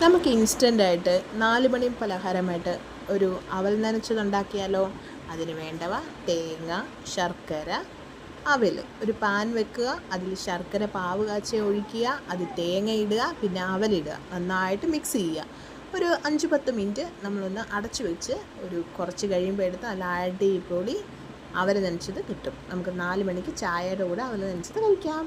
നമുക്ക് ഇൻസ്റ്റൻ്റായിട്ട് 4 മണി പലഹാരമായിട്ട് ഒരു അവൽ നനച്ചതുണ്ടാക്കിയാലോ? അതിന് വേണ്ടവ തേങ്ങ, ശർക്കര, അവൽ. ഒരു പാൻ വെക്കുക, അതിൽ ശർക്കര പാവ് കാച്ചി ഒഴിക്കുക, അതിൽ തേങ്ങ ഇടുക, പിന്നെ അവലിടുക, നന്നായിട്ട് മിക്സ് ചെയ്യുക. ഒരു 5-10 മിനിറ്റ് നമ്മളൊന്ന് അടച്ചു വെച്ച് കുറച്ച് കഴിയുമ്പോൾ എടുത്ത് നല്ല അടിപൊളി അവൽ നനച്ചത് കിട്ടും. നമുക്ക് 4 മണിക്ക് ചായയുടെ കൂടെ അവൽ നനച്ചത് കഴിക്കാം.